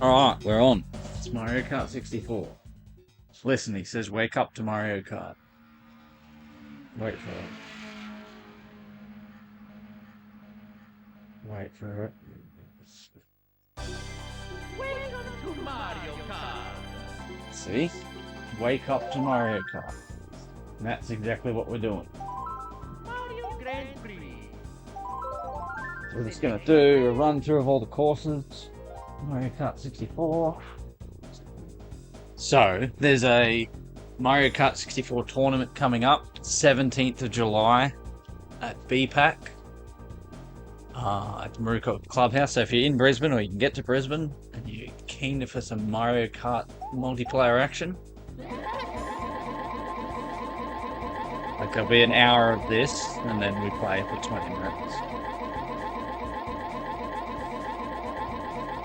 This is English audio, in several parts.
Alright, we're on. It's Mario Kart 64. Listen, he says wake up to Mario Kart. Wait for it. Wait for it. Welcome to Mario Kart. See? Wake up to Mario Kart. And that's exactly what we're doing. Mario Grand Prix. We're just gonna do a run through of all the courses. Mario Kart 64. So, there's a Mario Kart 64 tournament coming up, 17th of July at BPAC at the Moorooka ClubHouse. So if you're in Brisbane or you can get to Brisbane and you're keen for some Mario Kart multiplayer action, like there'll be an hour of this and then we play for 20 minutes.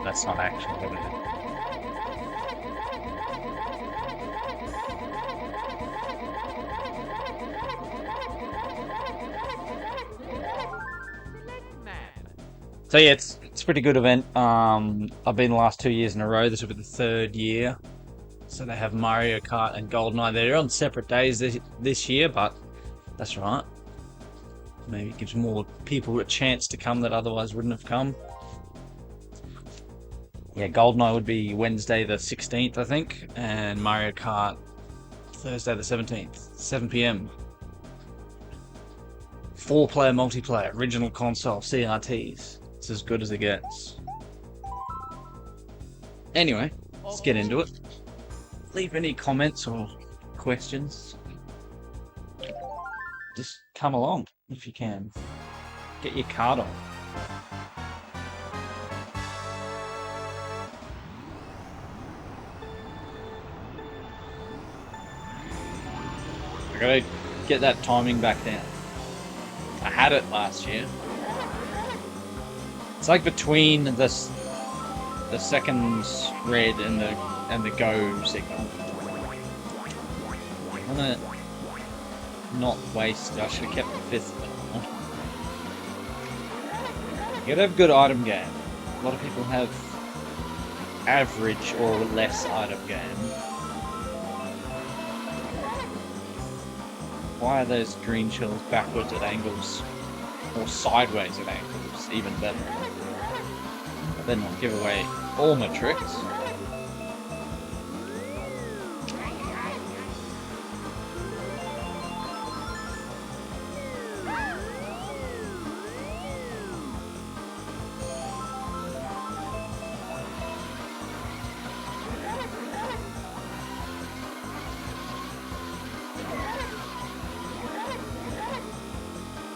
That's not actually what it is. So yeah, it's a pretty good event. I've been the last 2 years in a row. This will be the third year. So they have Mario Kart and GoldenEye. They're on separate days this year, but that's right. Maybe it gives more people a chance to come that otherwise wouldn't have come. Yeah, GoldenEye would be Wednesday the 16th, I think, and Mario Kart Thursday the 17th, 7 PM. 4-player multiplayer, original console, CRTs. It's as good as it gets. Anyway, let's get into it. Leave any comments or questions. Just come along if you can. Get your card on. I gotta get that timing back down. I had it last year. It's like between the second red and the go signal. I wanna not waste. I should have kept the fifth. You gotta have good item game. A lot of people have average or less item game. Why are those green shells backwards at angles or sideways at angles? Even better. But then I'll give away all my tricks.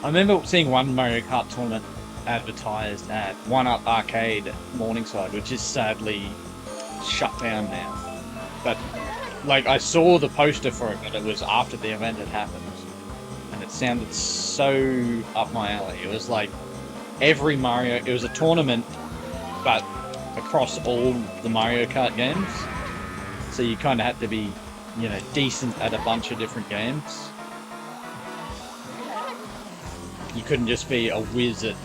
I remember seeing one Mario Kart tournament advertised at OneUp Arcade Morningside, which is sadly shut down now. But like I saw the poster for it, but it was after the event had happened, and it sounded so up my alley. It was like every Mario. It was a tournament, but across all the Mario Kart games. So you kind of had to be, decent at a bunch of different games. You couldn't just be a whiz at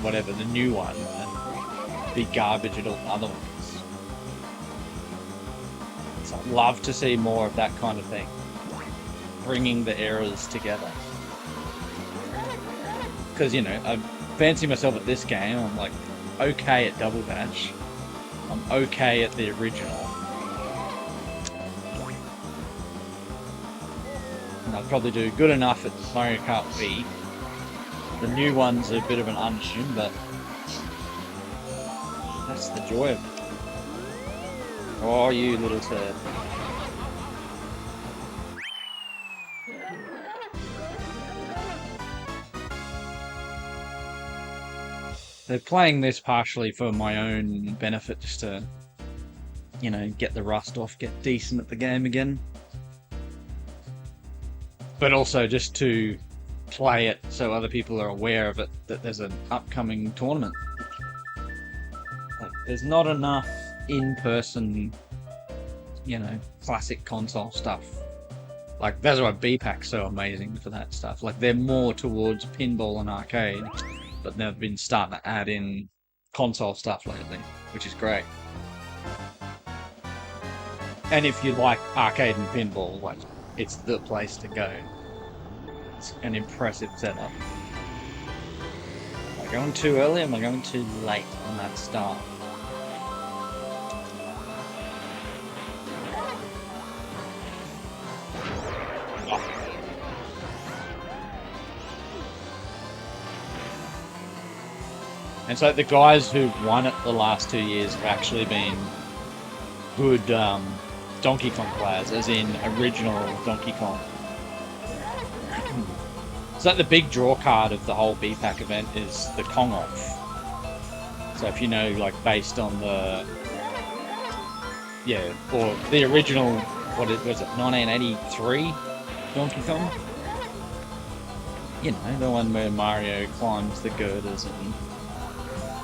whatever, the new one, and be garbage at all the other ones. So I'd love to see more of that kind of thing. Bringing the eras together. Because, I fancy myself at this game. I'm like, okay at Double Dash. I'm okay at the original. And I'd probably do good enough at Mario Kart V. The new one's a bit of an unshoon, but that's the joy of it. Oh, you little turd. They're playing this partially for my own benefit, just to, get the rust off, get decent at the game again. But also just to play it so other people are aware of it, that there's an upcoming tournament. Like, there's not enough in-person, classic console stuff. Like, that's why BPAC's so amazing for that stuff. Like, they're more towards pinball and arcade, but they've been starting to add in console stuff lately, which is great. And if you like arcade and pinball, like, it's the place to go. It's an impressive setup. Am I going too early or am I going too late on that start? And so the guys who've won it the last 2 years have actually been good Donkey Kong players, as in original Donkey Kong. So the big draw card of the whole BPAC event is the Kong off. So if you know, like, based on the... Yeah, or the original, was it 1983 Donkey Kong? You know, the one where Mario climbs the girders and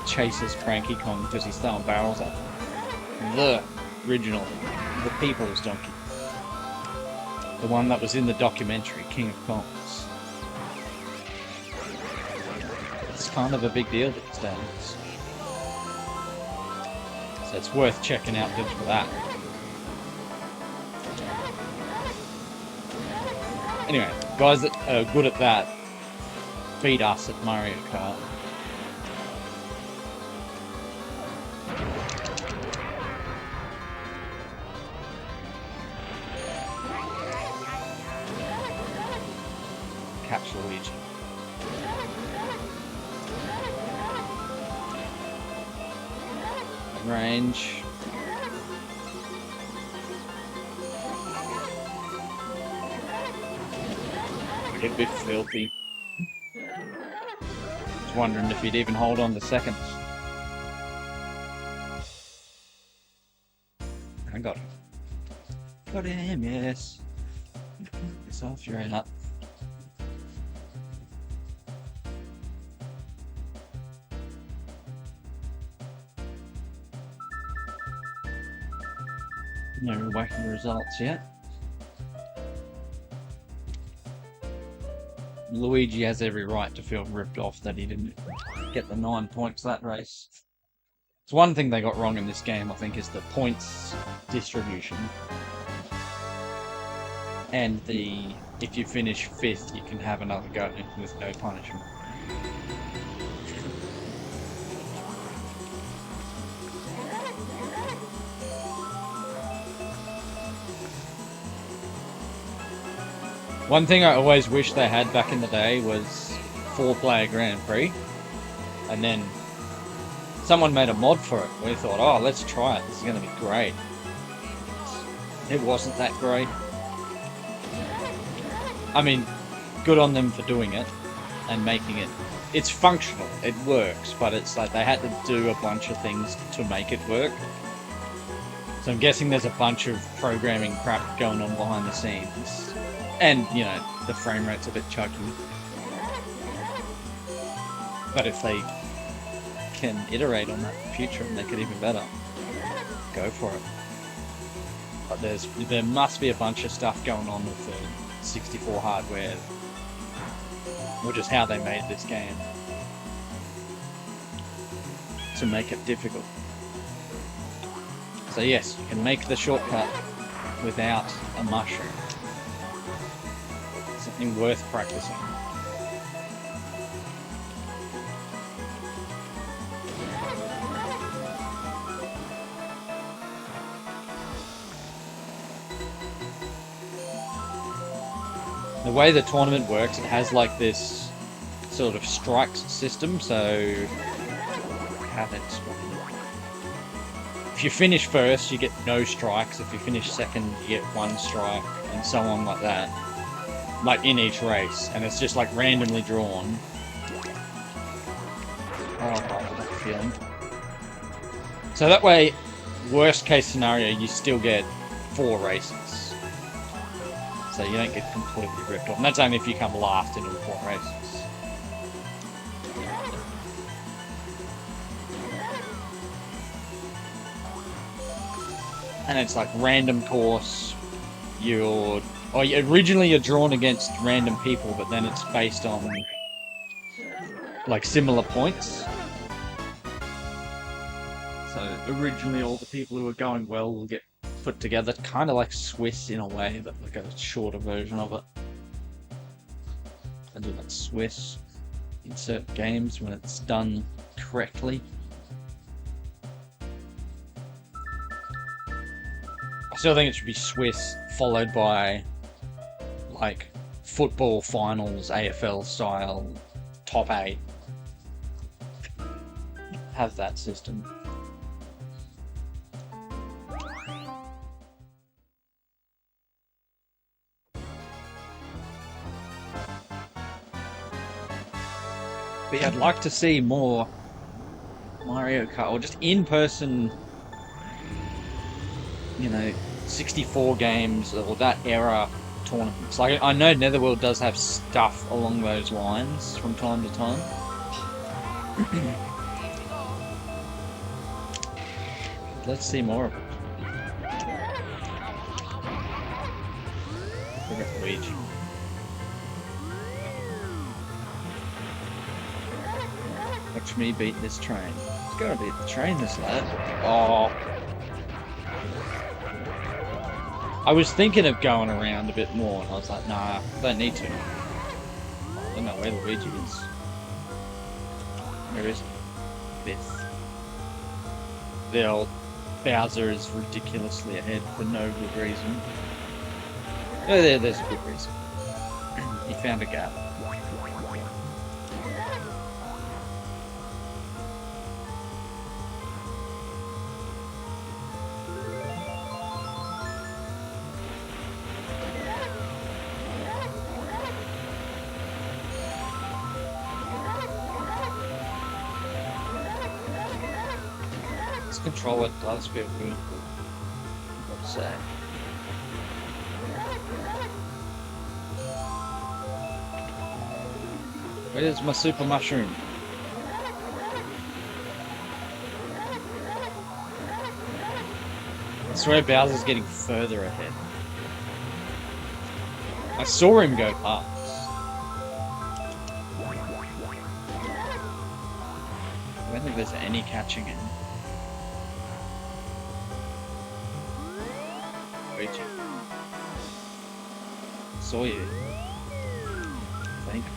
chases Cranky Kong because he's throwing barrels at him. The original, the people's donkey. The one that was in the documentary, King of Kongs. It's kind of a big deal these days. So it's worth checking out just for that. Anyway, guys that are good at that beat us at Mario Kart. Catch Luigi. Range. Get a bit filthy. Was wondering if he'd even hold on to seconds. I got him. Got him, yes. It's off your nut. No wacky results yet. Luigi has every right to feel ripped off that he didn't get the 9 points that race. It's one thing they got wrong in this game, I think, is the points distribution. And if you finish 5th, you can have another go with no punishment. One thing I always wished they had back in the day was 4-player Grand Prix. And then someone made a mod for it. We thought, oh, let's try it. This is going to be great. It wasn't that great. I mean, good on them for doing it and making it. It's functional. It works. But it's like they had to do a bunch of things to make it work. So I'm guessing there's a bunch of programming crap going on behind the scenes. And, you know, the frame rate's a bit choky. But if they can iterate on that in the future and make it even better, go for it. But there must be a bunch of stuff going on with the 64 hardware, or just how they made this game to make it difficult. So yes, you can make the shortcut without a mushroom. Something worth practicing. The way the tournament works, it has like this sort of strikes system, so how to explain it. If you finish first, you get no strikes. If you finish second, you get 1 strike, and so on like that. Like in each race, and it's just like randomly drawn. Oh, I like that feeling. So that way, worst case scenario, you still get 4 races. So you don't get completely ripped off. And that's only if you come last in all 4 races. And it's like random course. Originally you're drawn against random people, but then it's based on like similar points. So originally all the people who are going well will get put together, kind of like Swiss in a way, but like a shorter version of it. I do like Swiss in certain games when it's done correctly. I still think it should be Swiss followed by like football finals, AFL style, top 8. Have that system. But yeah, I'd like to see more Mario Kart, or just in-person, you know, 64 games, or that era tournaments. Like, I know Netherworld does have stuff along those lines from time to time. Let's see more of it. Look at Luigi. Watch me beat this train. It's gotta beat the train, this lad. Oh. I was thinking of going around a bit more, and I was like, nah, I don't need to. I don't know where Luigi is. Where is he? Fifth. The old Bowser is ridiculously ahead for no good reason. Oh, there's a good reason. He found a gap. Control it does feel good. I'd say. Where's my super mushroom? I swear Bowser's getting further ahead. I saw him go past. I don't think there's any catching him. Saw you. Thank you.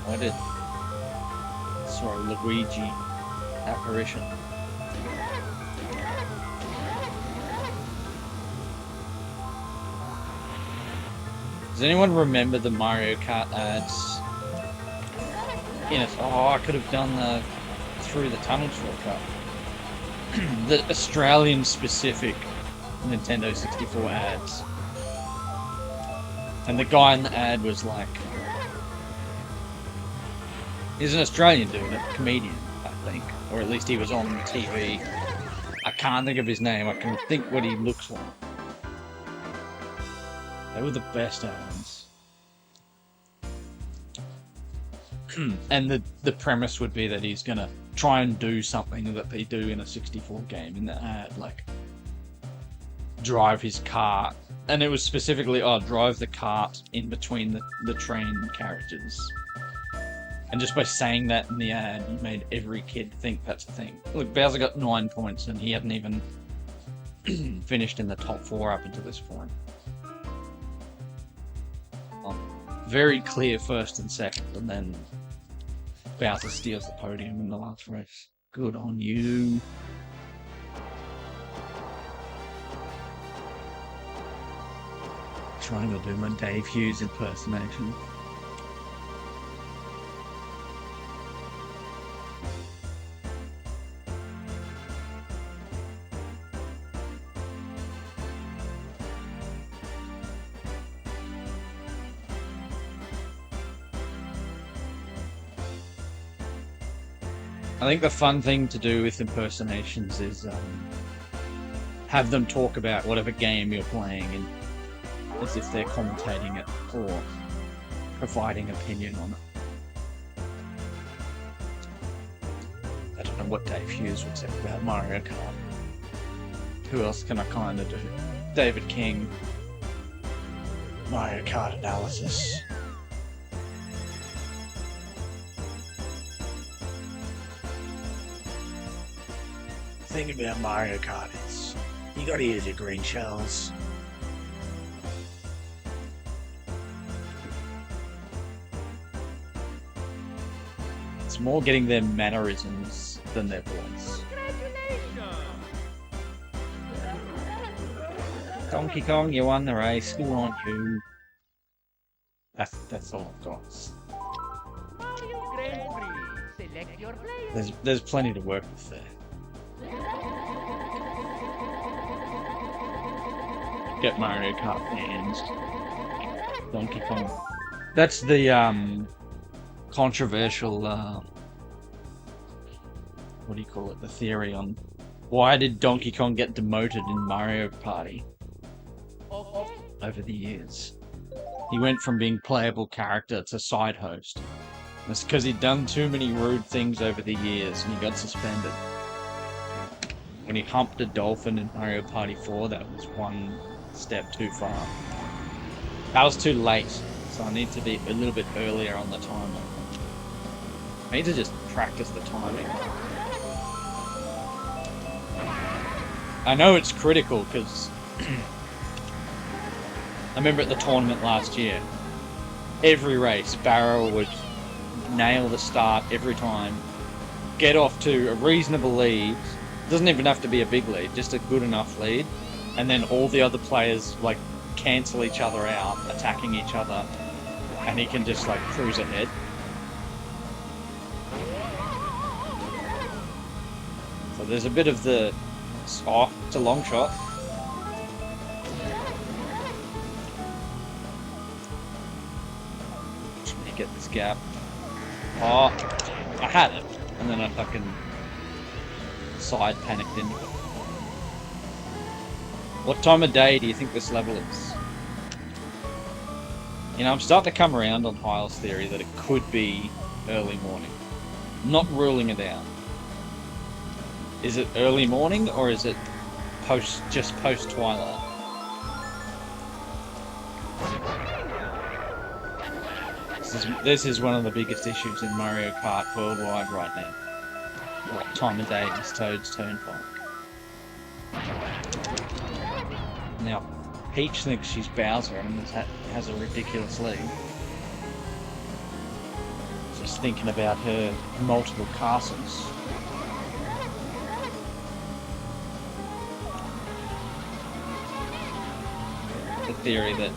I did. Saw a Luigi apparition. Does anyone remember the Mario Kart ads? In it? Oh, I could have done the through the tunnel shortcut. The Australian specific Nintendo 64 ads. And the guy in the ad was like... He's an Australian dude, a comedian, I think. Or at least he was on TV. I can't think of his name, I can think what he looks like. They were the best ads. And the premise would be that he's gonna try and do something that they do in a 64 game in the ad, like... drive his cart, and it was specifically, drive the cart in between the train carriages. And just by saying that in the ad, you made every kid think that's a thing. Look, Bowser got 9 points, and he hadn't even finished in the top 4 up until this point. Very clear first and second, and then Bowser steals the podium in the last race. Good on you. Trying to do my Dave Hughes impersonation. I think the fun thing to do with impersonations is have them talk about whatever game you're playing and as if they're commentating it or providing opinion on it. I don't know what Dave Hughes would say about Mario Kart. Who else can I kind of do? David King. Mario Kart analysis. thing about Mario Kart is you gotta use your green shells. It's more getting their mannerisms than their voice. Donkey Kong, you won the race. Good on you. That's all I've got. Mario Grand Prix. Select your player. There's plenty to work with there. Get Mario Kart fans. Donkey Kong. That's the controversial what do you call it? The theory on why did Donkey Kong get demoted in Mario Party over the years. He went from being playable character to side host. It's because he'd done too many rude things over the years and he got suspended. When he humped a dolphin in Mario Party 4, that was one step too far. That was too late, so I need to be a little bit earlier on the timer. I need to just practice the timing. I know it's critical because I remember at the tournament last year, every race, Barrow would nail the start every time, get off to a reasonable lead, doesn't even have to be a big lead, just a good enough lead, and then all the other players like cancel each other out, attacking each other, and he can just like cruise ahead. So there's a bit of the... Oh, it's a long shot. Let me get this gap. Oh, I had it, and then I fucking side panicked into it. What time of day do you think this level is? You know, I'm starting to come around on Hyle's theory that it could be early morning. I'm not ruling it out. Is it early morning or is it just post twilight? This is one of the biggest issues in Mario Kart worldwide right now. What time of day is Toad's Turnpike? Now, Peach thinks she's Bowser and has a ridiculous lead. Just thinking about her multiple castles. The theory that,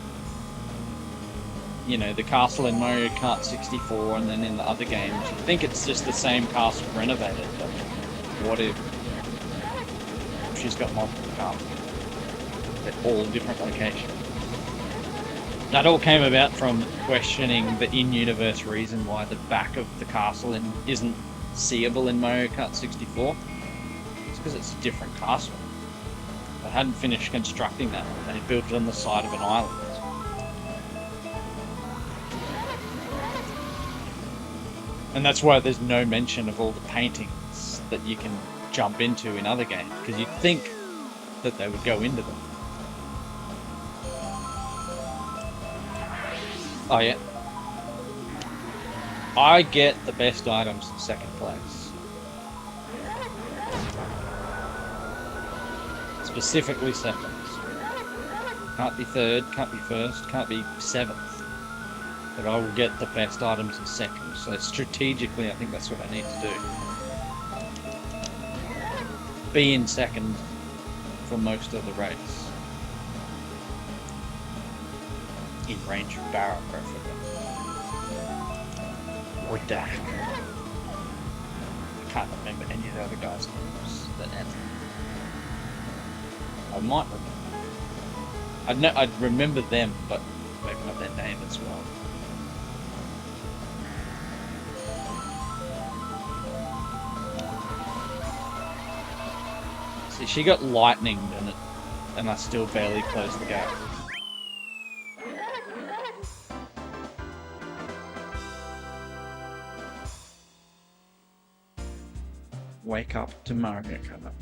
you know, the castle in Mario Kart 64 and then in the other games, you think it's just the same castle renovated, but what if she's got multiple castles at all different locations? That all came about from questioning the in-universe reason why the back of the castle isn't seeable in Mario Kart 64. It's because it's a different castle. They hadn't finished constructing that. They built it on the side of an island. And that's why there's no mention of all the paintings that you can jump into in other games, because you'd think that they would go into them. Oh yeah. I get the best items in second place. Specifically seconds. Can't be third, can't be first, can't be seventh. But I will get the best items in second. So strategically, I think that's what I need to do. Be in second for most of the race. In range of Barrow, preferably. Or Dak. I can't remember any of the other guys' names that enter. I might remember. I'd remember them, but maybe not their name as well. See, she got lightninged in it, and I still barely closed the gap. Wake up to Mario Kart.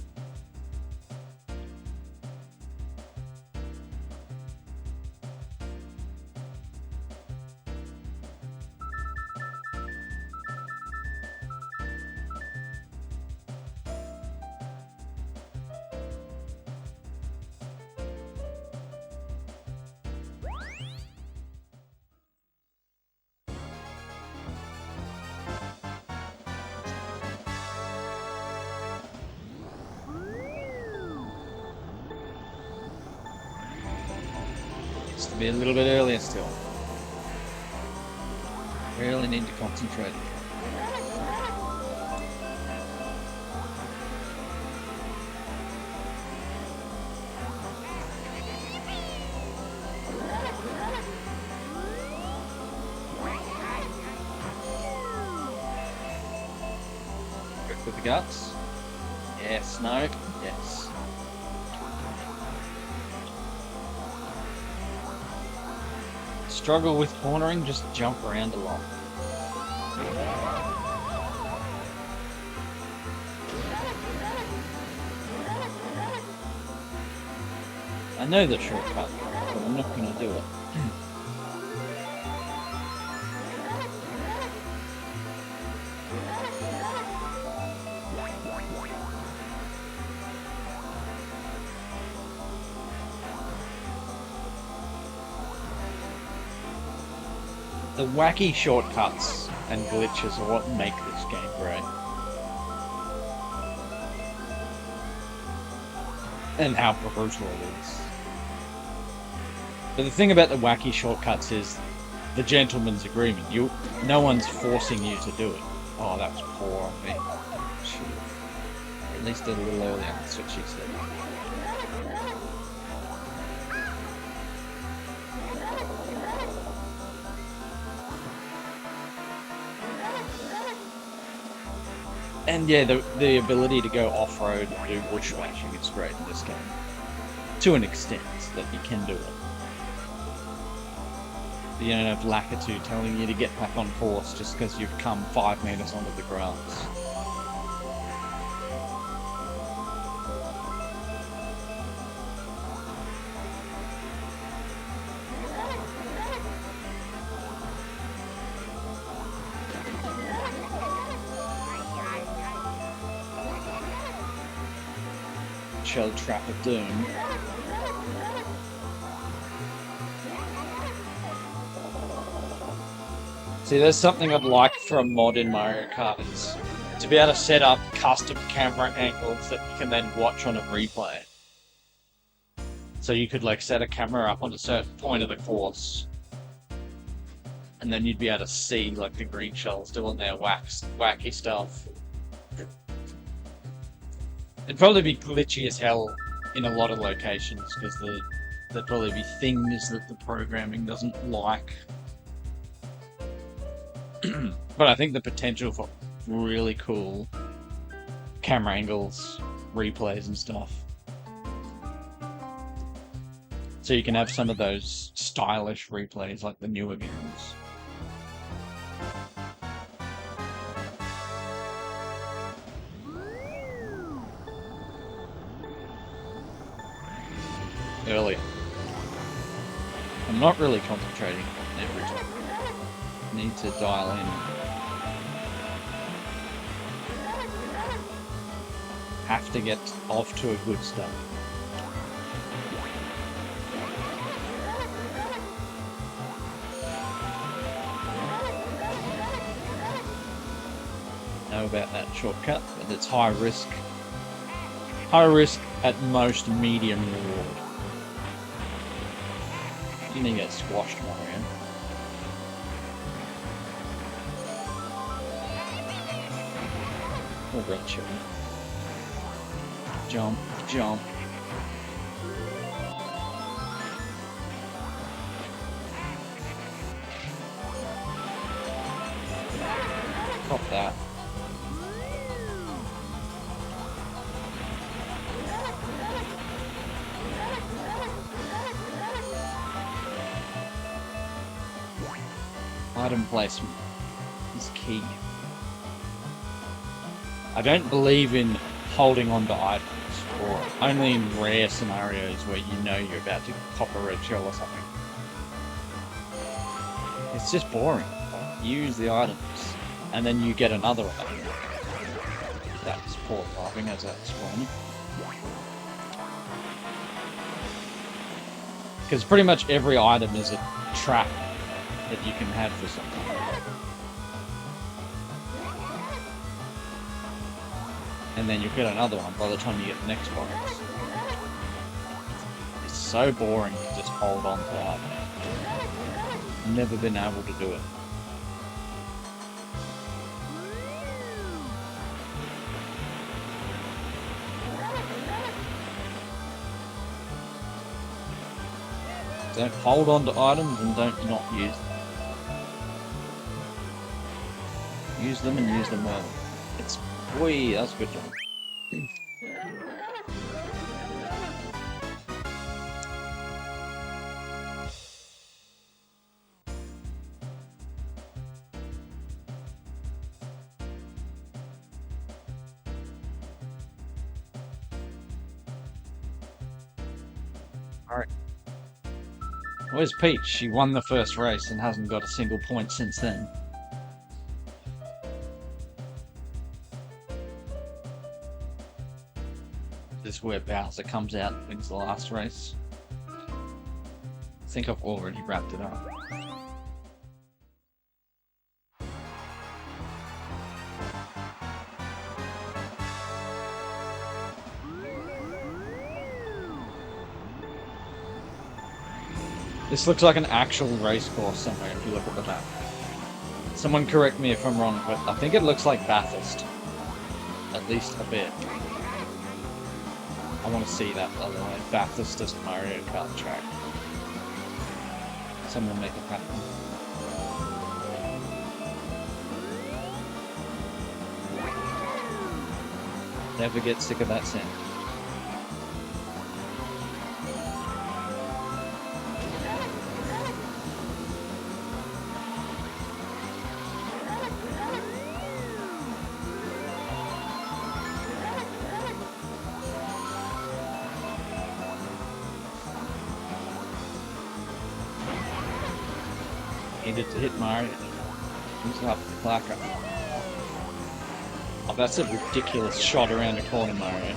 to be a little bit earlier still. Really need to concentrate. With the guts. Yes, no, yes. Struggle with cornering, just jump around a lot. I know the shortcut, but I'm not going to do it. The wacky shortcuts and glitches are what make this game great. And how brutal it is. But the thing about the wacky shortcuts is the gentleman's agreement. No one's forcing you to do it. Oh, that was poor on me. Should have at least did a little earlier, that's what she said. And yeah, the ability to go off-road and do bushwhacking is great in this game. To an extent, that you can do it. You don't have Lakitu telling you to get back on course just because you've come 5 meters onto the grass. Shell Trap of Doom. See, there's something I'd like for a mod in Mario Kart is to be able to set up custom camera angles that you can then watch on a replay. So you could like set a camera up on a certain point of the course, and then you'd be able to see like the green shells doing their wacky stuff. It'd probably be glitchy as hell in a lot of locations because there'd probably be things that the programming doesn't like. But I think the potential for really cool camera angles, replays and stuff. So you can have some of those stylish replays like the newer games. Earlier. I'm not really concentrating on every time. Need to dial in. Have to get off to a good start. Know about that shortcut, but it's high risk. High risk at most, medium reward. You need to get squashed, Mario. Or red chili. Jump, jump. Pop that. Item placement is key. I don't believe in holding on to items, or only in rare scenarios where you know you're about to cop a red shell or something. It's just boring. Use the items, and then you get another item. That's poor driving as that's spawning. Because pretty much every item is a trap that you can have for something. And then you'll get another one by the time you get the next box. It's so boring to just hold on to items. Never been able to do it. Don't hold on to items and don't not use them. Use them and use them well. It's... Whee, that's a good job. Alright. Where's Peach? She won the first race and hasn't got a single point since then. This is where Bowser comes out and wins the last race. I think I've already wrapped it up. This looks like an actual race course somewhere if you look at the map. Someone correct me if I'm wrong, but I think it looks like Bathurst. At least a bit. I want to see that, by the way. Bathurst is Mario Kart track. Someone make it happen. Never get sick of that sound. Needed to hit Mario. He's up the clacker. Oh, that's a ridiculous shot around the corner, Mario.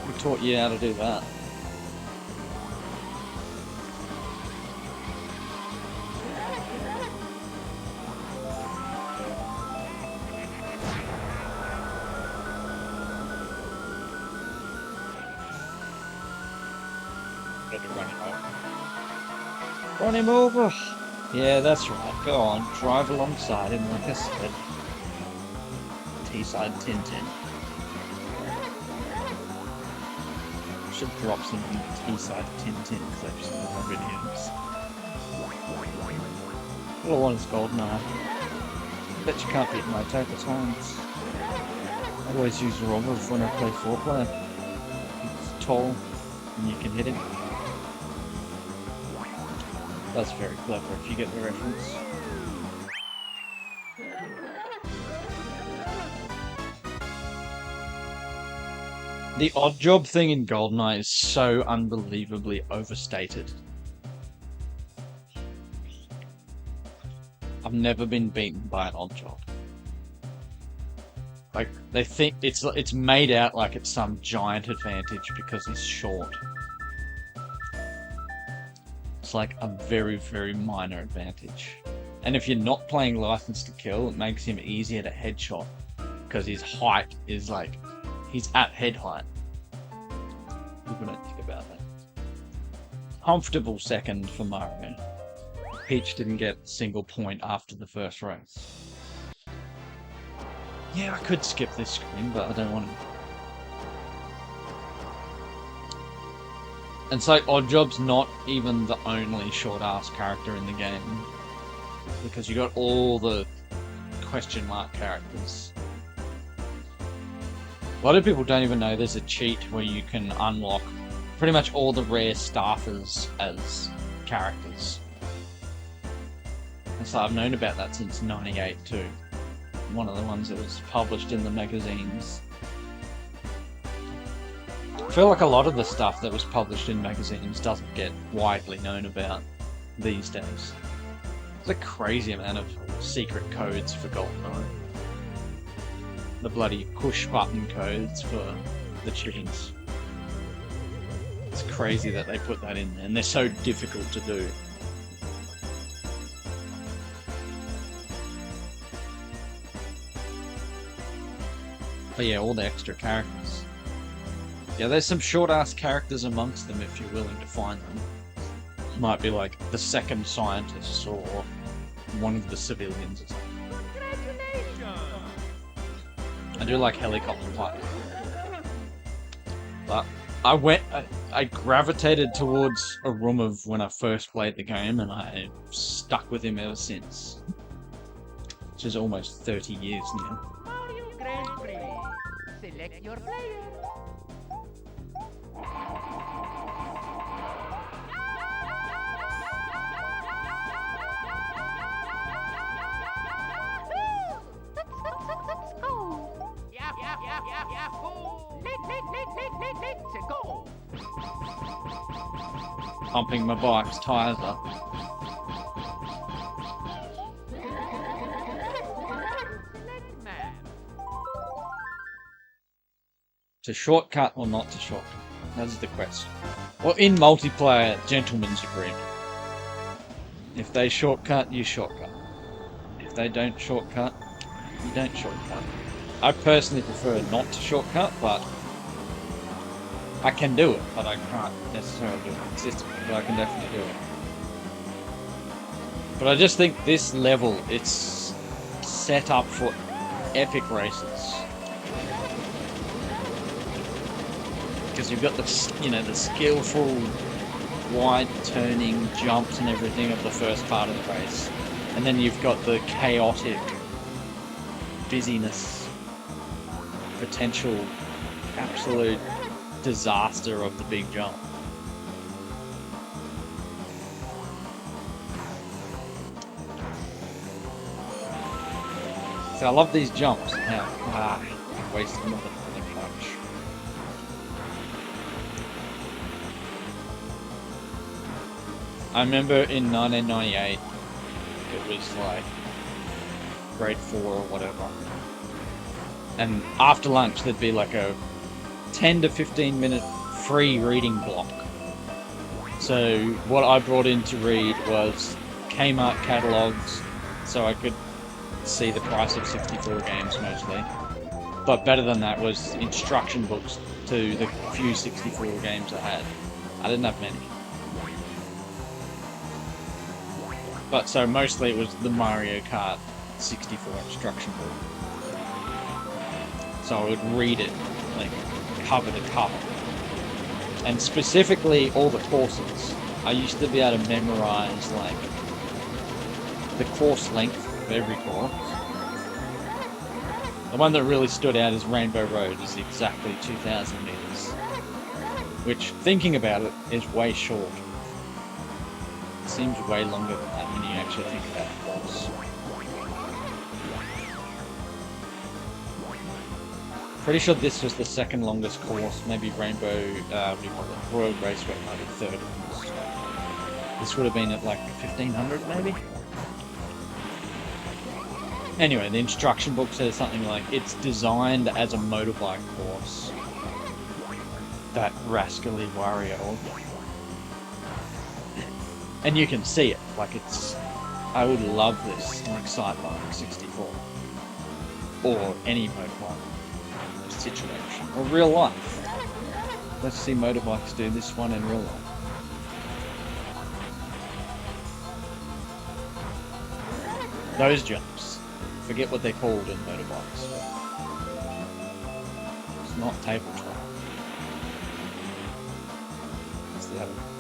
Who taught you how to do that? Run him over! Yeah, that's right. Go on, drive alongside him like I said. T-side Tintin. Should drop some T-side Tintin clips in my videos. All I want is GoldenEye. Bet you can't beat my type of times. I always use Robov when I play 4-player. It's tall, and you can hit him. That's very clever if you get the reference. The Oddjob thing in GoldenEye is so unbelievably overstated. I've never been beaten by an Oddjob. Like, they think it's made out like it's some giant advantage because he's short. It's like a very, very minor advantage. And if you're not playing License to Kill, it makes him easier to headshot. Because his height is like, he's at head height. You're gonna think about that. Comfortable second for Mario. Peach didn't get a single point after the first race. Yeah, I could skip this screen, but I don't want to. And so Oddjob's not even the only short-ass character in the game. Because you got all the question mark characters. A lot of people don't even know there's a cheat where you can unlock pretty much all the rare staffers as characters. And so I've known about that since '98 too. One of the ones that was published in the magazines. I feel like a lot of the stuff that was published in magazines doesn't get widely known about these days. There's a crazy amount of secret codes for GoldenEye. The bloody push button codes for the cheats. It's crazy that they put that in there, and they're so difficult to do. But yeah, all the extra characters. Yeah, there's some short-ass characters amongst them if you're willing to find them. might be like the second scientist or one of the civilians or something. I do like helicopter pilots. But I gravitated towards a room of when I first played the game, and I stuck with him ever since. Which is almost 30 years now. Mario Grand Prix. Select your player. Let's go. Yahoo! Let's go. Pumping my bike's tires up. Select map. To shortcut or not to shortcut? That's the question. Well, in multiplayer, gentlemen's agreement. If they shortcut, you shortcut. If they don't shortcut, you don't shortcut. I personally prefer not to shortcut, but I can do it, but I can't necessarily do it consistently, but I can definitely do it. But I just think this level, it's set up for epic races. Because you've got the, the skillful wide turning jumps and everything of the first part of the race. And then you've got the chaotic busyness, potential absolute disaster of the big jump. So I love these jumps. Now, wasting them on the clutch. I remember in 1998, it was like grade 4 or whatever. And after lunch, there'd be like a 10 to 15 minute free reading block. So what I brought in to read was Kmart catalogs, so I could see the price of 64 games mostly. But better than that was instruction books to the few 64 games I had. I didn't have many. But so mostly it was the Mario Kart 64 instruction book. So I would read it, like, cover to cover. And specifically all the courses. I used to be able to memorize, like, the course length of every course. The one that really stood out is Rainbow Road, is exactly 2,000 meters. Which, thinking about it, is way short. It seems way longer than that when you actually think about the course. Pretty sure this was the second longest course, maybe Rainbow, Royal Raceway might be third longest. This would have been at like 1,500 maybe? Anyway, the instruction book says something like, it's designed as a motorbike course. That rascally Wario. And you can see it, like it's... I would love this, like Sidebike 64. Or any motorbike situation. Or real life. Let's see motorbikes do this one in real life. Those jumps. Forget what they're called in motorbikes. It's not tabletop. It's the other one.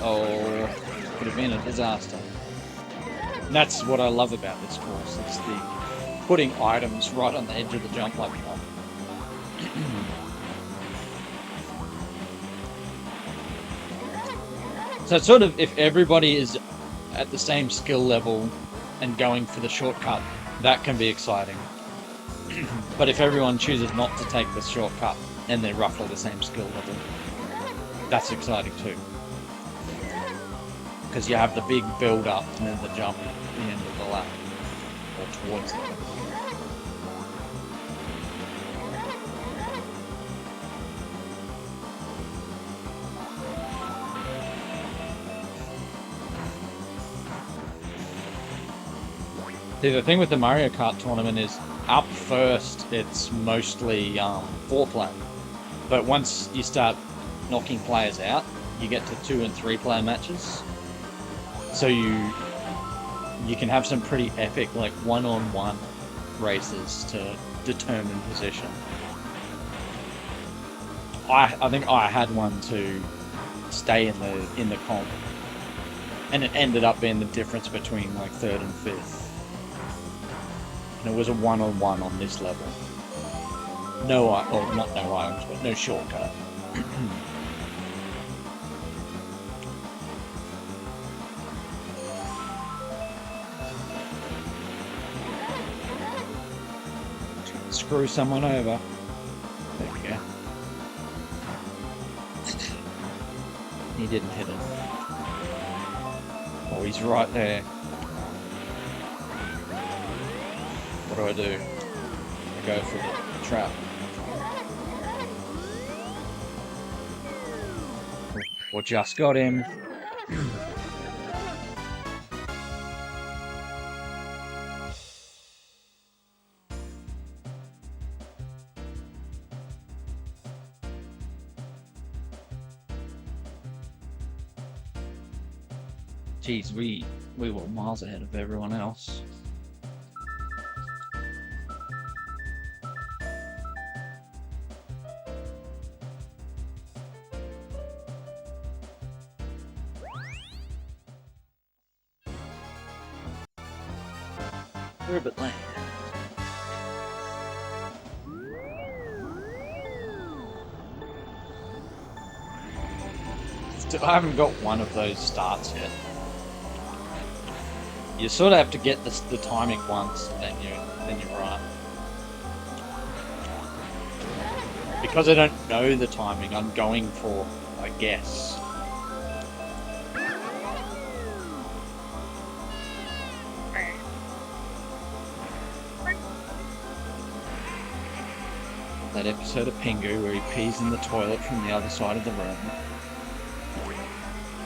Oh, could have been a disaster. And that's what I love about this course. It's the putting items right on the edge of the jump like that. So it's sort of, if everybody is at the same skill level and going for the shortcut, that can be exciting. But if everyone chooses not to take the shortcut and they're roughly the same skill level, that's exciting too. Because you have the big build up and then the jump at the end of the lap, or towards the end. See, the thing with the Mario Kart tournament is, up first, it's mostly 4-player. But once you start knocking players out, you get to 2- and 3-player matches. So you can have some pretty epic, like, one-on-one races to determine position. I think I had one to stay in the comp, and it ended up being the difference between like 3rd and 5th. And it was a one-on-one on this level. Not no items, but no shortcut. Screw someone over. There we go. He didn't hit him. Oh, he's right there. What do? I go for the trap. Or just got him. Jeez, we were miles ahead of everyone else. We're a bit late. Still, I haven't got one of those starts yet. You sort of have to get the timing once, and then you're right. Because I don't know the timing, I'm going for a guess. That episode of Pingu where he pees in the toilet from the other side of the room.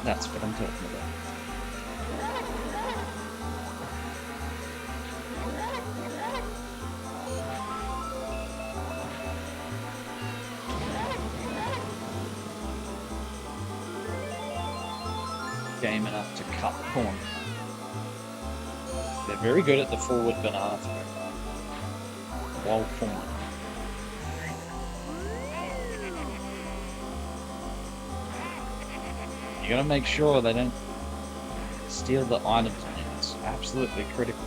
That's what I'm talking about. Game enough to cut the corner. They're very good at the forward banana throw. While forming. You gotta make sure they don't steal the items. It's absolutely critical.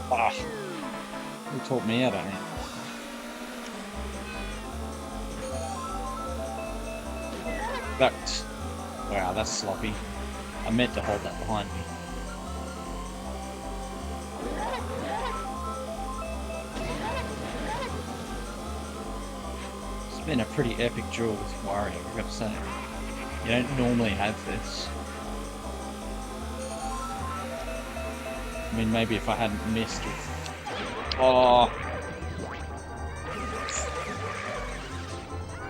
Ah, you taught me out, I think. That, wow, that's sloppy. I meant to hold that behind me. It's been a pretty epic duel with Wario, I've got to say. You don't normally have this. I mean, maybe if I hadn't missed it. Oh!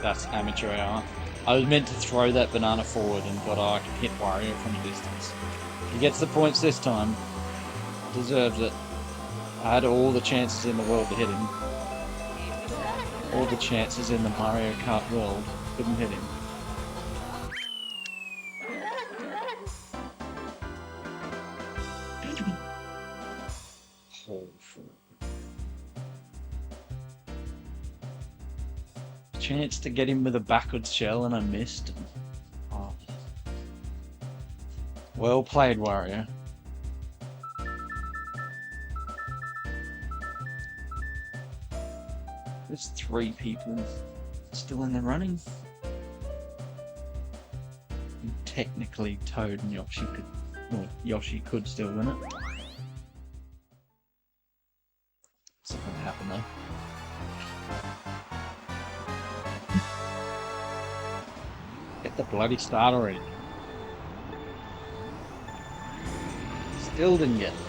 That's amateur hour. I was meant to throw that banana forward and thought, oh, I can hit Wario from a distance. He gets the points this time. Deserves it. I had all the chances in the world to hit him. All the chances in the Mario Kart world. Couldn't hit him. Chance to get him with a backwards shell and I missed. Oh. Well played, Wario. There's 3 people still in the running. And technically Toad and Yoshi could, well, Yoshi could still win it. Something happened though. The bloody start already. Still didn't get it.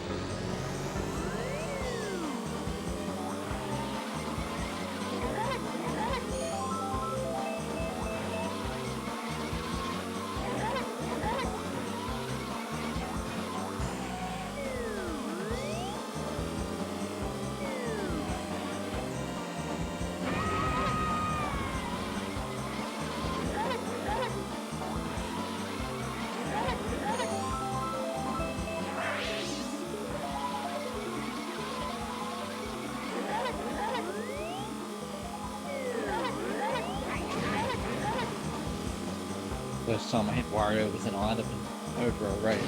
First time I hit Wario with an item over a race.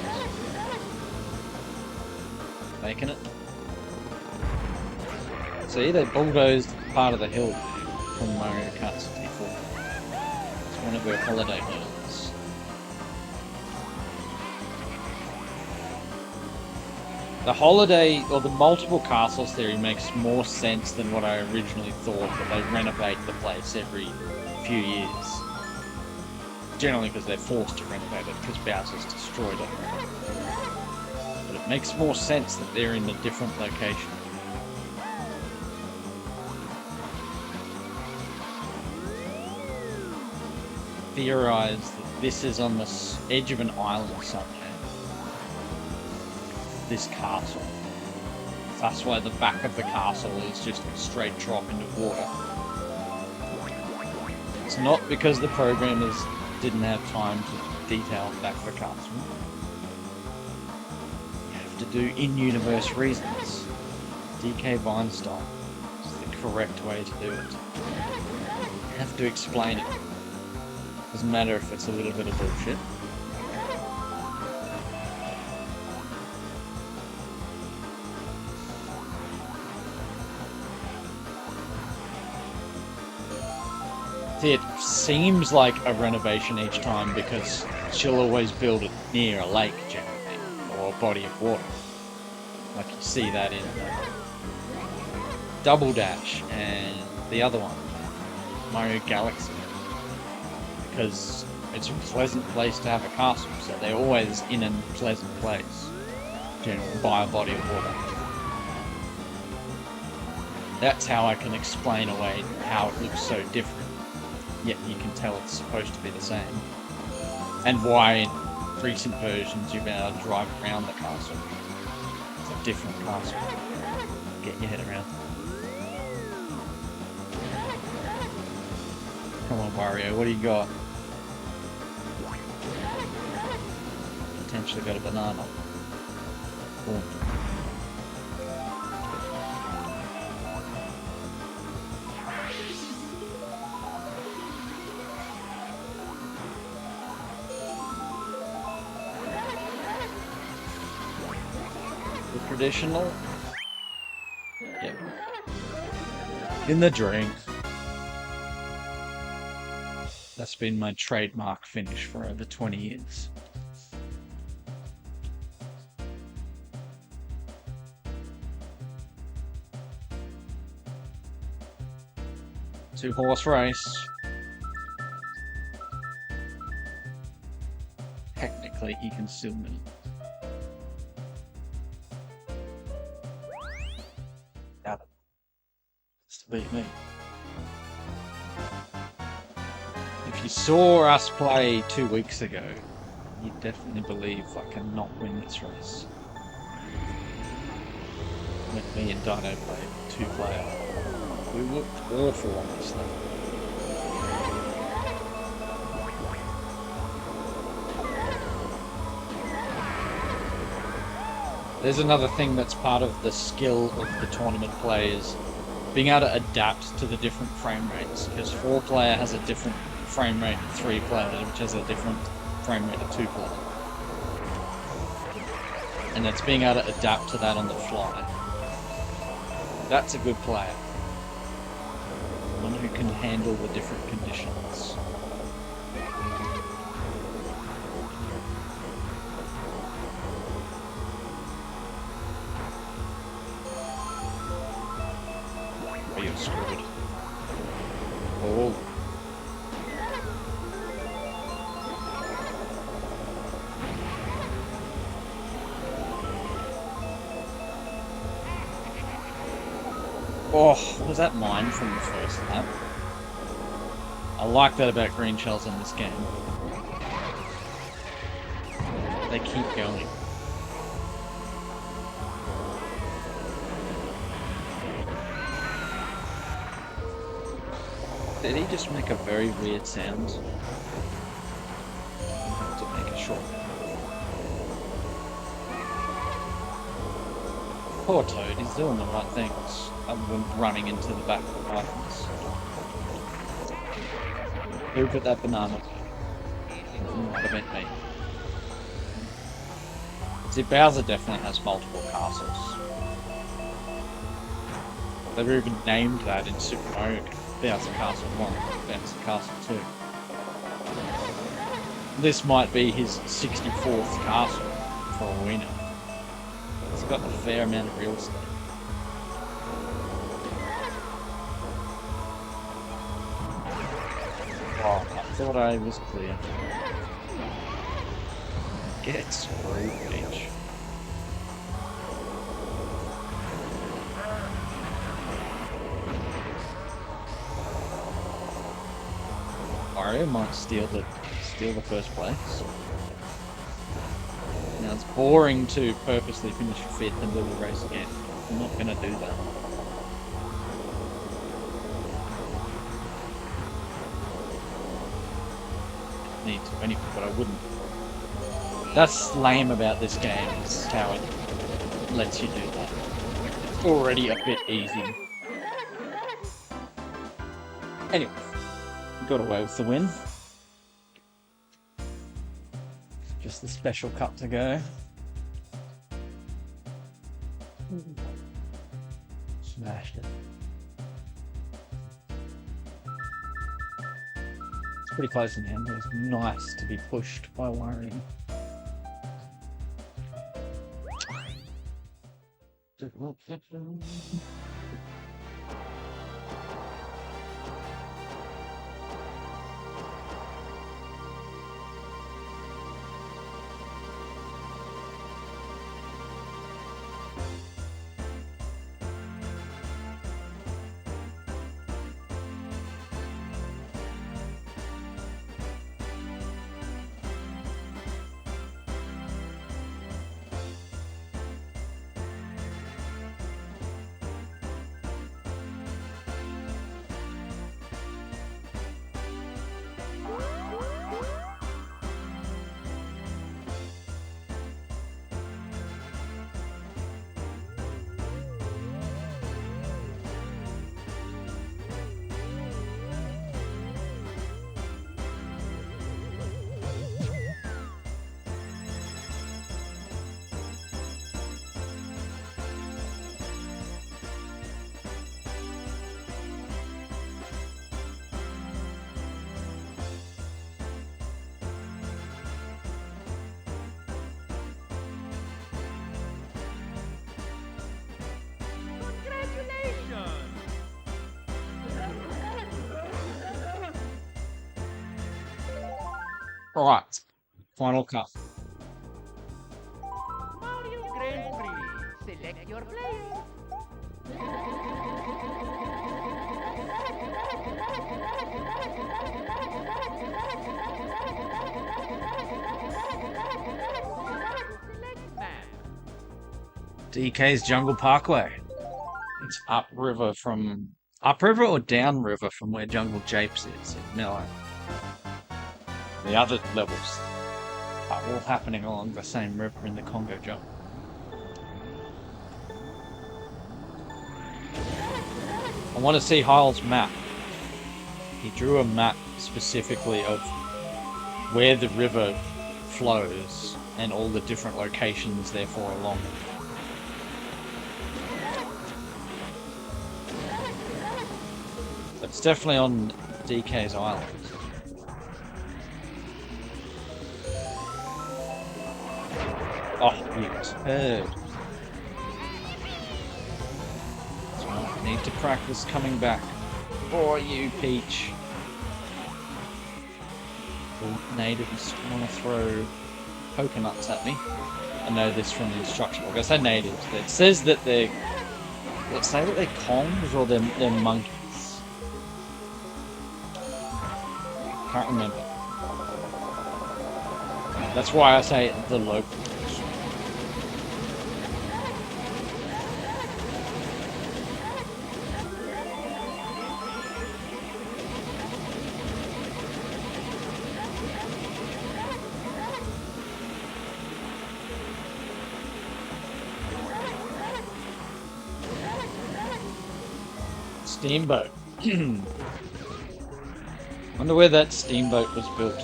Making it. See, they bulldozed part of the hill from Mario Kart 64. It's one of her holiday modes. The holiday, or the multiple castles theory makes more sense than what I originally thought, that they renovate the place every few years. Generally because they're forced to renovate it because Bowser's destroyed it. But it makes more sense that they're in a different location. Theorise that this is on the edge of an island somewhere. This castle. That's why the back of the castle is just a straight drop into water. It's not because the programmers didn't have time to detail back the castle. You have to do in-universe reasons. DK Vine style is the correct way to do it. You have to explain it. Doesn't matter if it's a little bit of bullshit. It seems like a renovation each time because she'll always build it near a lake generally, or a body of water. Like you see that in Double Dash and the other one, Mario Galaxy. Because it's a pleasant place to have a castle, so they're always in a pleasant place, generally by a body of water. That's how I can explain away how it looks so different. Yet you can tell it's supposed to be the same. And why in recent versions you've been able to drive around the castle. It's a different castle. Get your head around. Come on Wario, what do you got? Potentially got a banana. Cool. Traditional? Yep. In the drink. That's been my trademark finish for over 20 years. Two-horse race. Technically, he can still win. Beat me. If you saw us play 2 weeks ago, you'd definitely believe I cannot win this race. When me and Dino played 2-player, we looked awful on this thing. There's another thing that's part of the skill of the tournament players. Being able to adapt to the different frame rates, because 4-player has a different frame rate to 3-player, which has a different frame rate to 2-player. And it's being able to adapt to that on the fly. That's a good player. One who can handle the different conditions. You're screwed. Oh. Oh, was that mine from the first lap? I like that about green shells in this game. They keep going. Did he just make a very weird sound? To make it short. Poor Toad, he's doing the right things, other than running into the back of the Pythons. Who put that banana? Might have been me. See, Bowser definitely has multiple castles. They've even named that in Super Mario Kart. Bowser Castle 1, Bowser Castle 2. This might be his 64th castle, for all we know. It's got a fair amount of real estate. Oh, I thought I was clear. Get screwed, bitch. Wario might steal the first place. Now it's boring to purposely finish fifth and do the race again. I'm not gonna do that. Need to anyway, but I wouldn't. That's lame about this game, is how it lets you do that. It's already a bit easy. Anyway. Got away with the win. Just the special cup to go. Smashed it. It's pretty close in hand, but it's nice to be pushed by Wario. Alright, final cup. Mario Grand Prix. Select your player. Select map. DK's Jungle Parkway. It's upriver or downriver from where Jungle Japes is in Mellow. The other levels are all happening along the same river in the Congo jungle. I want to see Hyle's map. He drew a map specifically of where the river flows and all the different locations therefore along it. It's definitely on DK's island. Oh, you turd. So I need to practice coming back. For you, Peach. The natives want to throw coconuts at me. I know this from the instruction book. I say natives. It says that they're Let's say that they're Kongs or they're monkeys. Can't remember. That's why I say the locals. Steamboat. Wonder where that steamboat was built.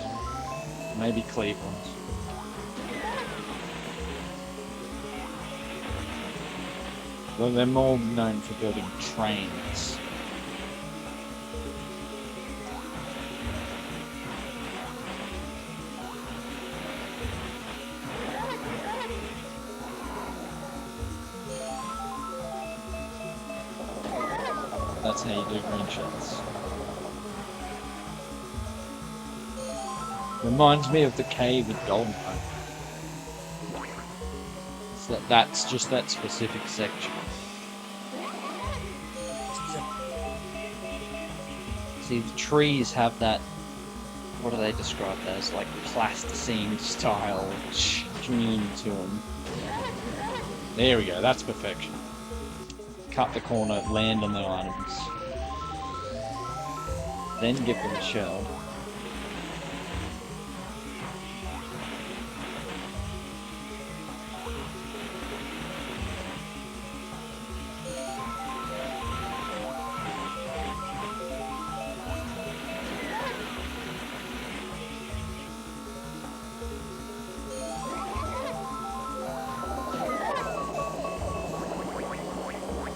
Maybe Cleveland. Well, they're more known for building trains. That's how you do green shirts. Reminds me of the cave with GoldenEye. So that's just that specific section. See, the trees have that, what do they describe as? Like plasticine style sheen to them. There we go, that's perfection. Cut the corner, land on the items. Then give them a shell.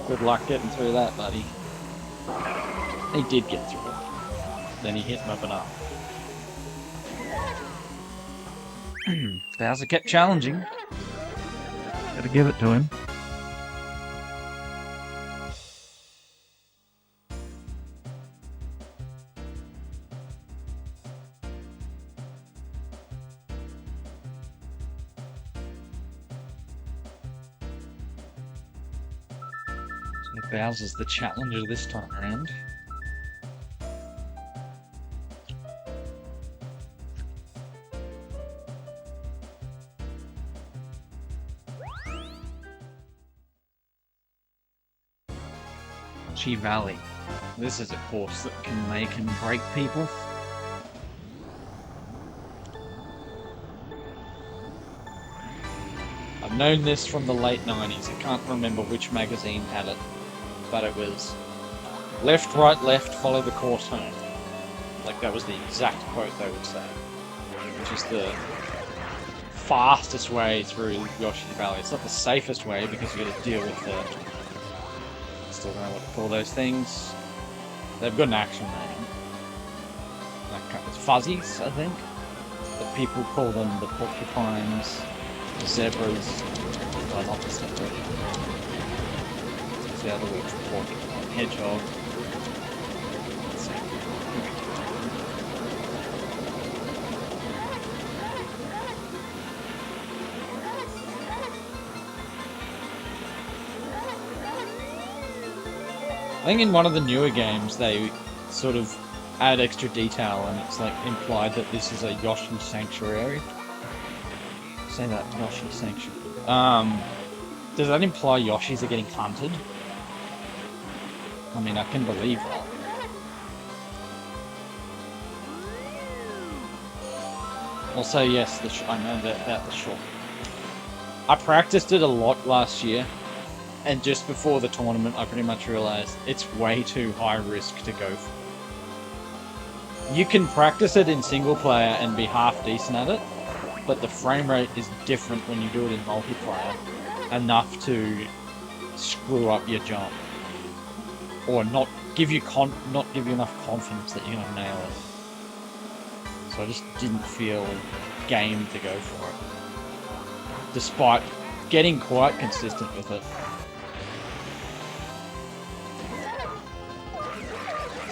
Good luck getting through that, buddy. He did get through it. Then he hit my banana. Bowser kept challenging. Gotta give it to him. Bowser's the challenger this time around. Chi Valley. This is a course that can make and break people. I've known this from the late 90s. I can't remember which magazine had it. But it was left, right, left, follow the course home. Like that was the exact quote they would say. Which is the fastest way through Yoshi Valley. It's not the safest way because you got to deal with the... I still don't know what to call those things. They've got an actual name. Like, it's fuzzies, I think. But people call them the porcupines, the zebras. Well, not the zebras. The other word for porcupine, hedgehog. I think in one of the newer games they sort of add extra detail and it's like implied that this is a Yoshi sanctuary. Say that, Yoshi sanctuary. Does that imply Yoshis are getting hunted? I mean, I can believe that. Also, yes, I know about the short. I practiced it a lot last year, and just before the tournament, I pretty much realized it's way too high risk to go for. You can practice it in single player and be half decent at it, but the frame rate is different when you do it in multiplayer, enough to screw up your jump. Or not give you enough confidence that you're gonna nail it. So I just didn't feel game to go for it, despite getting quite consistent with it.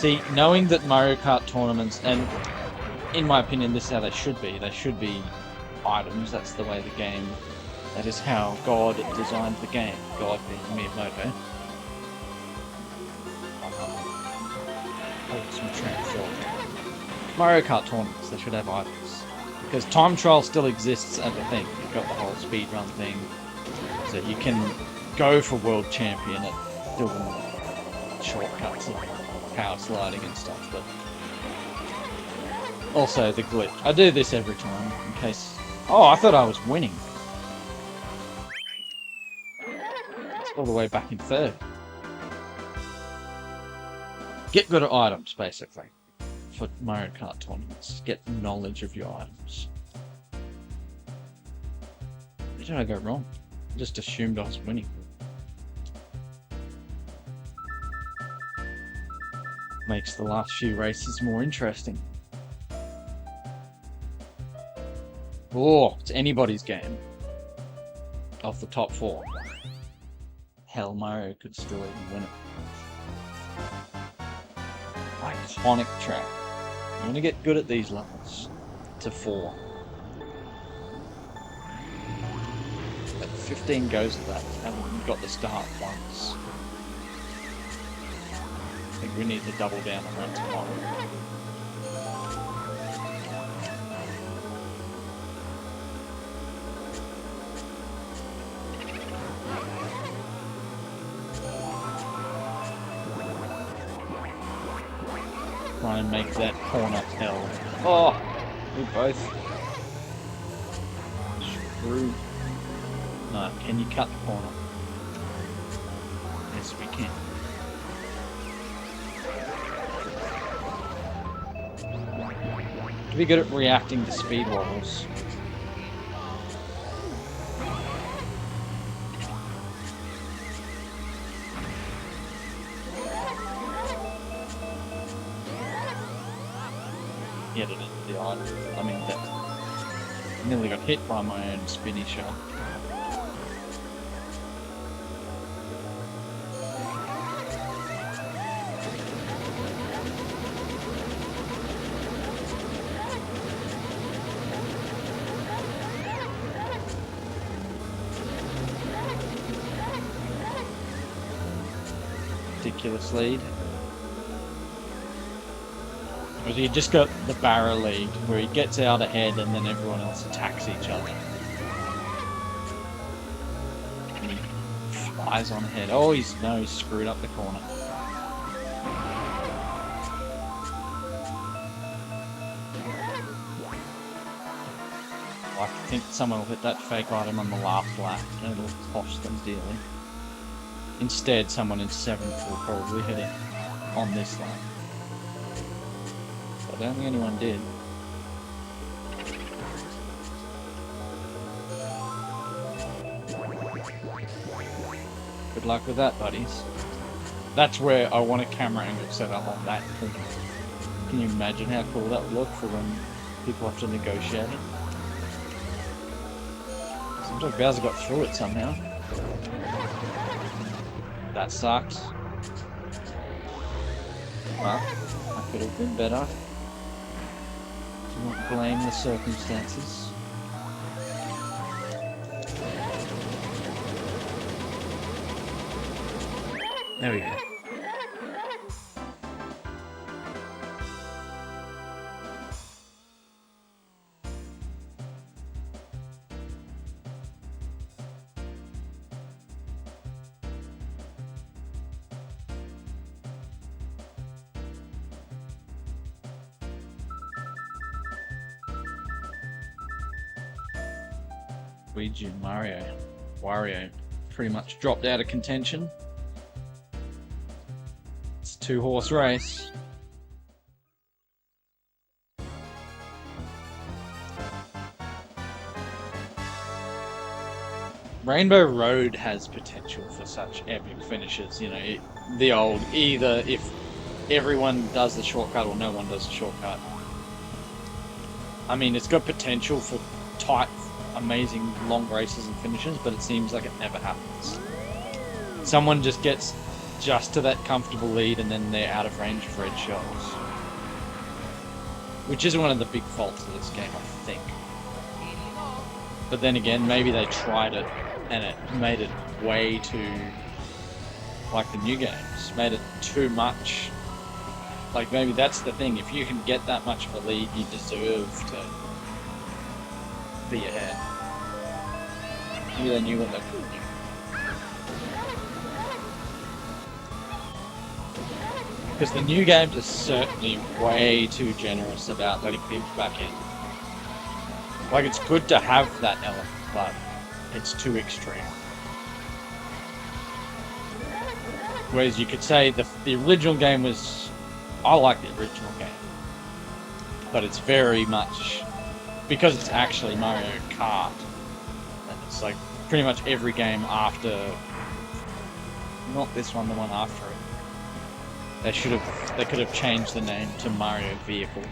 See, knowing that Mario Kart tournaments, and in my opinion, this is how they should be. They should be items. That's the way the game. That is how God designed the game. God being Miyamoto. lost my train of thought. Mario Kart tournaments, they should have items. Because time trial still exists as a thing. You've got the whole speedrun thing. So you can go for world champion at doing shortcuts and power sliding and stuff, but also the glitch. I do this every time in case. Oh, I thought I was winning. It's all the way back in third. Get good at items, basically, for Mario Kart tournaments. Get knowledge of your items. Where did I go wrong? I just assumed I was winning. Makes the last few races more interesting. Oh, it's anybody's game. Of the top 4. Hell, Mario could still even win it. Iconic track. You want to get good at these levels. To 4. But 15 goes at that. Haven't got the start once. I think we need to double down on that tomorrow. Try and make that corner hell. Oh! We both screwed. No, can you cut the corner? Yes, we can. To be good at reacting to speed wobbles. Get it into the eye. I mean, that nearly got hit by my own spinny shot. Ridiculous lead. Because you just got the barrel lead where he gets out ahead and then everyone else attacks each other. And he flies on ahead. Oh, he's screwed up the corner. I think someone will hit that fake item on the last lap and it'll cost them dearly. Instead, someone in 7th will probably hit it on this lap. I don't think anyone did. Good luck with that, buddies. That's where I want a camera angle set up on that thing. Can you imagine how cool that would look for when people have to negotiate it? Seems like Bowser got through it somehow. That sucks. Well, I could have been better. Do not blame the circumstances. There we go. Luigi and Wario pretty much dropped out of contention. It's a 2-horse race. Rainbow Road has potential for such epic finishes, you know, the old either if everyone does the shortcut or no one does the shortcut. I mean, it's got potential for tight, amazing long races and finishes, but it seems like it never happens. Someone just gets just to that comfortable lead and then they're out of range of red shells. Which is one of the big faults of this game, I think. But then again, maybe they tried it and it made it way too, like the new games, made it too much Like, maybe that's the thing. If you can get that much of a lead, you deserve to be ahead. Maybe they knew what they could do. Because the new games are certainly way too generous about letting people back in. Like, it's good to have that element, but it's too extreme. Whereas you could say the original game was... I like the original game. But it's very much... Because it's actually Mario Kart. And it's like pretty much every game after... Not this one, the one after it. They could have changed the name to Mario Vehicle.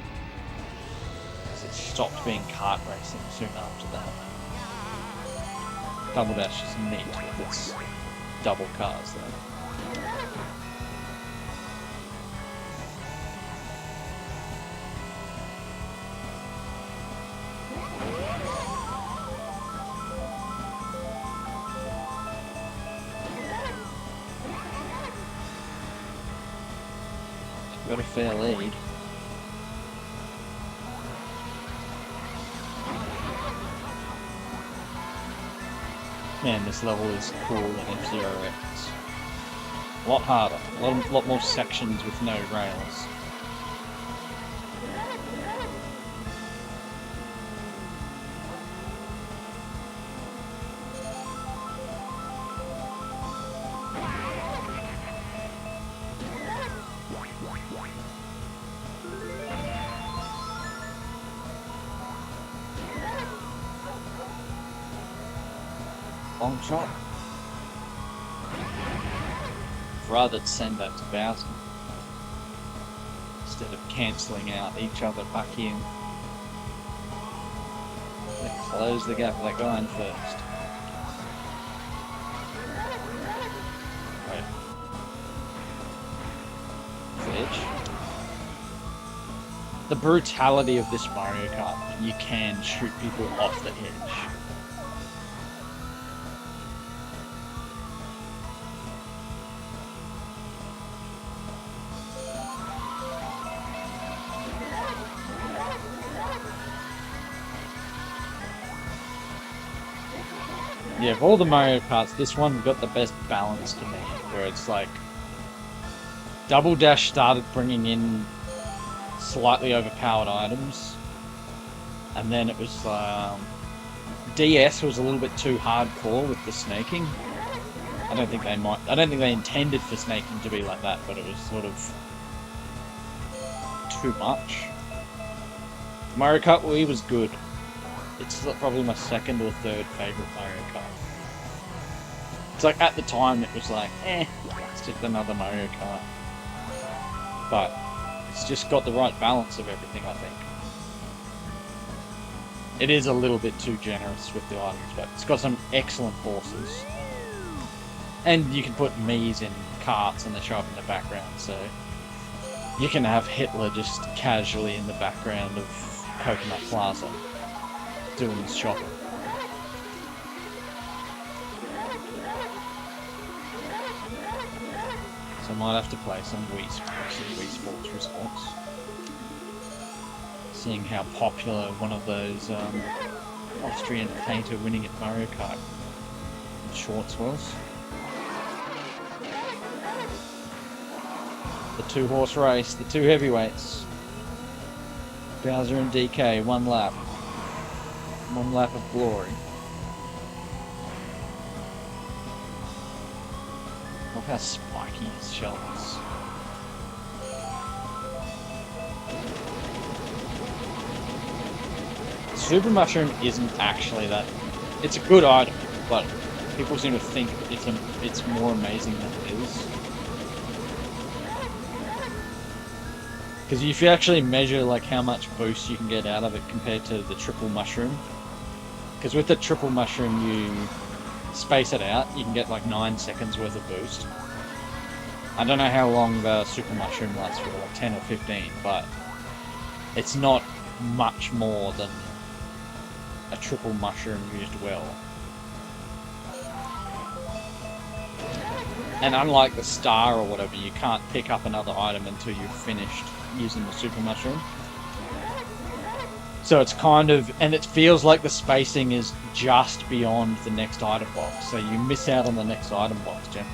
Because it stopped being kart racing soon after that. Double Dash is neat with its double cars though. Got a fair lead. Man, this level is cool in F-Zero-X. A lot harder. A lot more sections with no rails. Long shot. I'd rather send that to Bowser instead of cancelling out each other back in. They close the gap by going first. Wait. Edge. The brutality of this Mario Kart, you can shoot people off the edge. Yeah, of all the Mario Karts, this one got the best balance to me, where it's like Double Dash started bringing in slightly overpowered items, and then it was DS was a little bit too hardcore with the snaking. I don't think they intended for snaking to be like that, but it was sort of too much. Mario Kart Wii was good. It's probably my second or third favourite Mario Kart. It's like, at the time, it was like, it's just another Mario Kart. But it's just got the right balance of everything, I think. It is a little bit too generous with the items, but it's got some excellent horses. And you can put Mii's in carts and they show up in the background, so you can have Hitler just casually in the background of Coconut Plaza doing his shopping. So I might have to play some Wii Sports Response. Seeing how popular one of those Austrian painter winning at Mario Kart shorts was. The two-horse race, the two heavyweights. Bowser and DK, one lap. One lap of glory. Look how spiky his shell is. Super Mushroom isn't actually that... It's a good item, but people seem to think it's more amazing than it is. Because if you actually measure like how much boost you can get out of it compared to the triple mushroom, because with the triple mushroom you space it out, you can get like 9 seconds worth of boost. I don't know how long the super mushroom lasts for, like 10 or 15, but it's not much more than a triple mushroom used well. And unlike the star or whatever, you can't pick up another item until you've finished using the super mushroom. So it's kind of, and it feels like the spacing is just beyond the next item box, so you miss out on the next item box generally.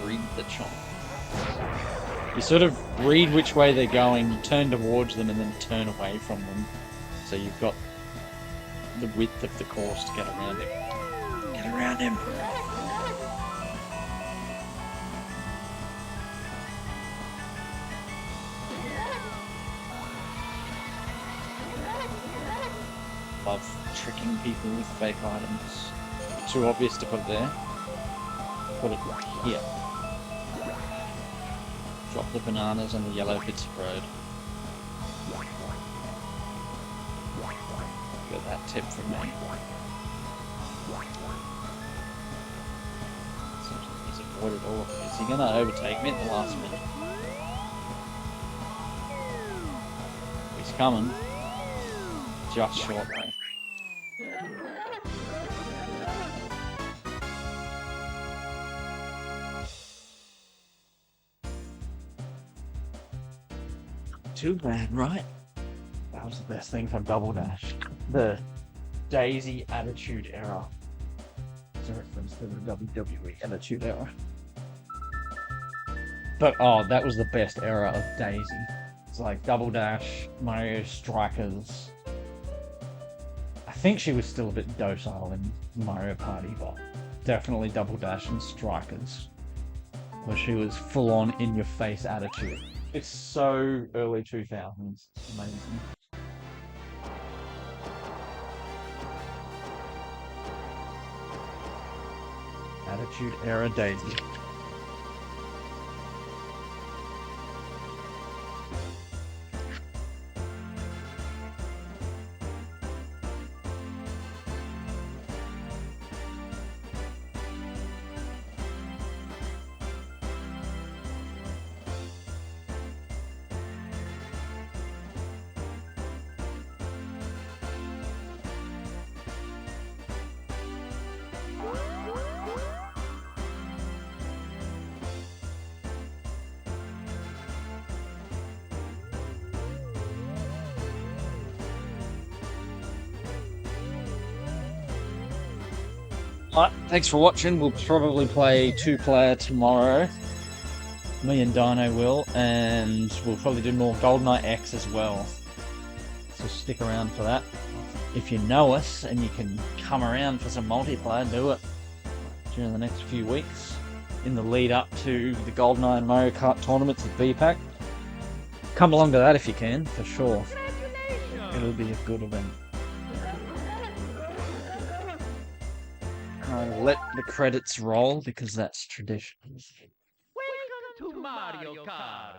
Read the chomp. You sort of read which way they're going, you turn towards them and then turn away from them. So you've got the width of the course to get around him. Get around him! Love tricking people with fake items. Too obvious to put it there. Put it here. Drop the bananas on the yellow bits of road. Got that tip from me. He's avoided all of it. Is he going to overtake me at the last minute? He's coming. Just short though. Too bad, right? That was the best thing from Double Dash. The Daisy Attitude Era. It's a reference to the WWE Attitude Era. But oh, that was the best era of Daisy. It's like Double Dash, Mario Strikers. I think she was still a bit docile in Mario Party, but definitely Double Dash and Strikers, where she was full on in your face attitude. It's so early 2000s. It's amazing. Attitude Era Daisy. Alright, thanks for watching. We'll probably play 2-player tomorrow. Me and Dino will, and we'll probably do more GoldenEye X as well. So stick around for that. If you know us and you can come around for some multiplayer, do it during the next few weeks in the lead up to the GoldenEye and Mario Kart tournaments at BPAC. Come along to that if you can, for sure. It'll be a good event. I'll let the credits roll because that's tradition. Welcome to Mario Kart.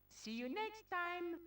See you next time.